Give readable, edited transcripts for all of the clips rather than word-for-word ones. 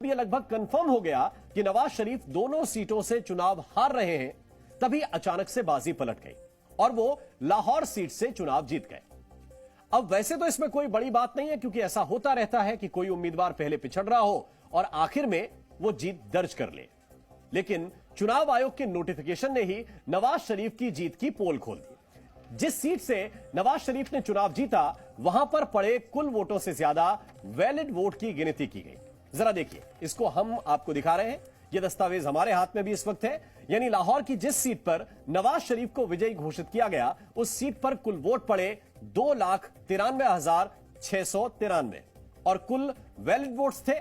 ये लगभग कंफर्म हो गया कि नवाज शरीफ दोनों सीटों से चुनाव हार रहे हैं, तभी अचानक से बाजी पलट गई और वो लाहौर सीट से चुनाव जीत गए। अब वैसे तो इसमें कोई बड़ी बात नहीं है, क्योंकि ऐसा होता रहता है कि कोई उम्मीदवार पहले पिछड़ रहा हो और आखिर में वो जीत दर्ज कर ले। लेकिन चुनाव आयोग के नोटिफिकेशन ने ही नवाज शरीफ की जीत की पोल खोल दी। जिस सीट से नवाज शरीफ ने चुनाव जीता, वहां पर पड़े कुल वोटों से ज्यादा वैलिड वोट की गिनती की गई। जरा देखिए, इसको हम आपको दिखा रहे हैं। यह दस्तावेज हमारे हाथ में भी इस वक्त है। यानी लाहौर की जिस सीट पर नवाज शरीफ को विजयी घोषित किया गया, उस सीट पर कुल वोट पड़े 2,93,693 और कुल वैलिड वोट्स थे,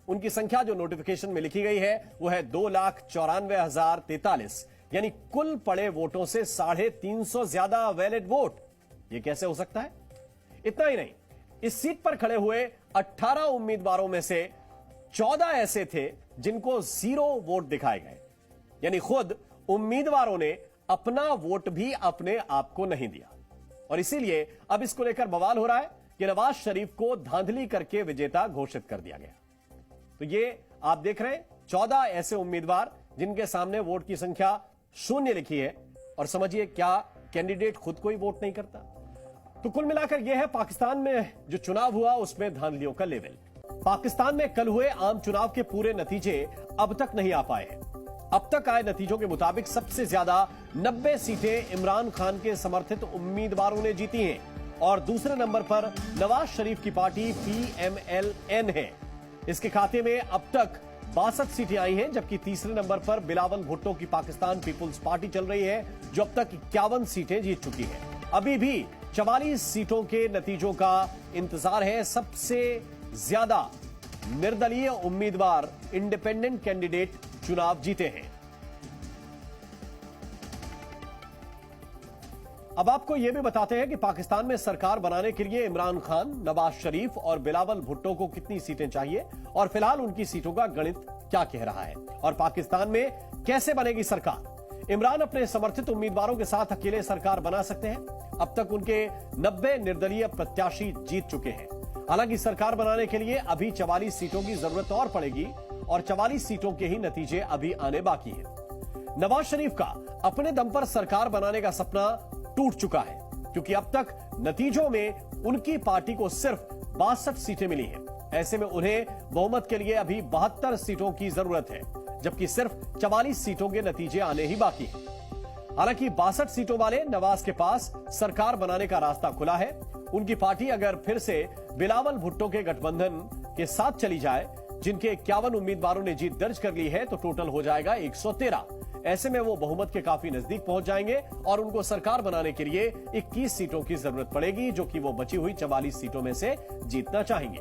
उनकी संख्या जो नोटिफिकेशन में लिखी गई है वो है 2,94,043। यानी कुल पड़े वोटों से 350 ज्यादा वैलिड वोट। यह कैसे हो सकता है? इतना ही नहीं, इस सीट पर खड़े हुए 18 उम्मीदवारों में से 14 ऐसे थे जिनको 0 वोट दिखाए गए। यानी खुद उम्मीदवारों ने अपना वोट भी अपने आप को नहीं दिया। और इसीलिए अब इसको लेकर बवाल हो रहा है कि नवाज शरीफ को धांधली करके विजेता घोषित कर दिया गया। तो ये आप देख रहे हैं 14 ऐसे उम्मीदवार जिनके सामने वोट की संख्या 0 लिखी है। और समझिए, क्या कैंडिडेट खुद कोई वोट नहीं करता? तो कुल मिलाकर यह है पाकिस्तान में जो चुनाव हुआ उसमें धांधलियों का लेवल। पाकिस्तान में कल हुए आम चुनाव के पूरे नतीजे अब तक नहीं आ पाए हैं। अब तक आए नतीजों के मुताबिक सबसे ज्यादा 90 सीटें इमरान खान के समर्थित उम्मीदवारों ने जीती हैं और दूसरे नंबर पर नवाज शरीफ की पार्टी PMLN है। इसके खाते में अब तक 62 सीटें आई हैं, जबकि तीसरे नंबर पर बिलावल भुट्टो की पाकिस्तान पीपुल्स पार्टी चल रही है, जो अब तक 51 सीटें जीत चुकी है। अभी भी 44 सीटों के नतीजों का इंतजार है। सबसे ज्यादा निर्दलीय उम्मीदवार इंडिपेंडेंट कैंडिडेट चुनाव जीते हैं। अब आपको यह भी बताते हैं कि पाकिस्तान में सरकार बनाने के लिए इमरान खान, नवाज शरीफ और बिलावल भुट्टो को कितनी सीटें चाहिए और फिलहाल उनकी सीटों का गणित क्या कह रहा है और पाकिस्तान में कैसे बनेगी सरकार। इमरान अपने समर्थित उम्मीदवारों के साथ अकेले सरकार बना सकते हैं। अब तक उनके 90 निर्दलीय प्रत्याशी जीत चुके हैं। हालांकि सरकार बनाने के लिए अभी 44 सीटों की जरूरत और पड़ेगी और 44 सीटों के ही नतीजे अभी आने बाकी हैं। नवाज शरीफ का अपने दम पर सरकार बनाने का सपना टूट चुका है, क्योंकि अब तक नतीजों में उनकी पार्टी को सिर्फ 62 सीटें मिली हैं। ऐसे में उन्हें बहुमत के लिए अभी 72 सीटों की जरूरत है, जबकि सिर्फ 44 सीटों के नतीजे आने ही बाकी हैं। हालांकि 62 सीटों वाले नवाज के पास सरकार बनाने का रास्ता खुला है। उनकी पार्टी अगर फिर से बिलावल भुट्टो के गठबंधन के साथ चली जाए, जिनके 51 उम्मीदवारों ने जीत दर्ज कर ली है, तो टोटल हो जाएगा 113। ऐसे में वो बहुमत के काफी नजदीक पहुंच जाएंगे और उनको सरकार बनाने के लिए 21 सीटों की जरूरत पड़ेगी, जो कि वो बची हुई 44 सीटों में से जीतना चाहेंगे।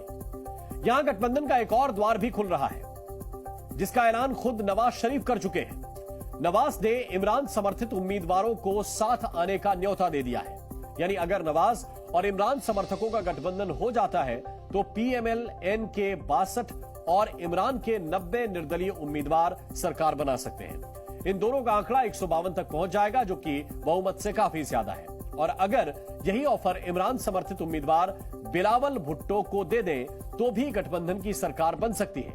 यहां गठबंधन का एक और द्वार भी खुल रहा है, जिसका ऐलान खुद नवाज शरीफ कर चुके हैं। नवाज ने इमरान समर्थित उम्मीदवारों को साथ आने का न्योता दे दिया है। यानी अगर नवाज और इमरान समर्थकों का गठबंधन हो जाता है तो PMLN के 62 और इमरान के 90 निर्दलीय उम्मीदवार सरकार बना सकते हैं। इन दोनों का आंकड़ा 152 तक पहुंच जाएगा, जो कि बहुमत से काफी ज्यादा है। और अगर यही ऑफर इमरान समर्थित उम्मीदवार बिलावल भुट्टो को दे दें तो भी गठबंधन की सरकार बन सकती है।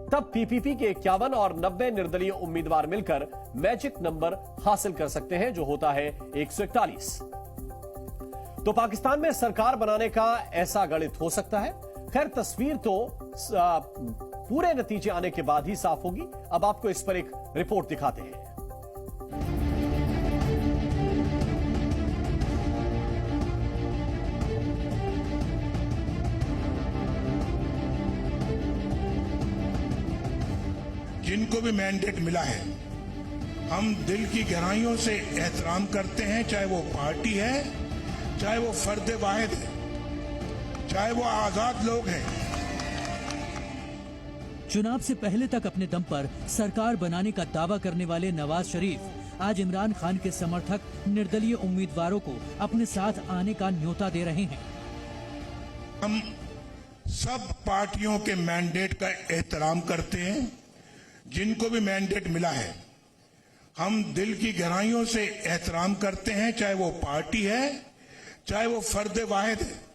तब PPP के 51 और 90 निर्दलीय उम्मीदवार मिलकर मैजिक नंबर हासिल कर सकते हैं, जो होता है 141। तो पाकिस्तान में सरकार बनाने का ऐसा गणित हो सकता है। खैर, तस्वीर तो पूरे नतीजे आने के बाद ही साफ होगी। अब आपको इस पर एक रिपोर्ट दिखाते हैं। जिनको भी मैंडेट मिला है, हम दिल की गहराइयों से एहतराम करते हैं, चाहे वो पार्टी है, चाहे वो फर्द वाहिद है, चाहे वो आजाद लोग हैं। चुनाव से पहले तक अपने दम पर सरकार बनाने का दावा करने वाले नवाज शरीफ आज इमरान खान के समर्थक निर्दलीय उम्मीदवारों को अपने साथ आने का न्योता दे रहे हैं। हम सब पार्टियों के मैंडेट का एहतराम करते हैं। जिनको भी मैंडेट मिला है, हम दिल की गहराइयों से एहतराम करते हैं, चाहे वो पार्टी है, चाहे वो फर्द वाहिद है।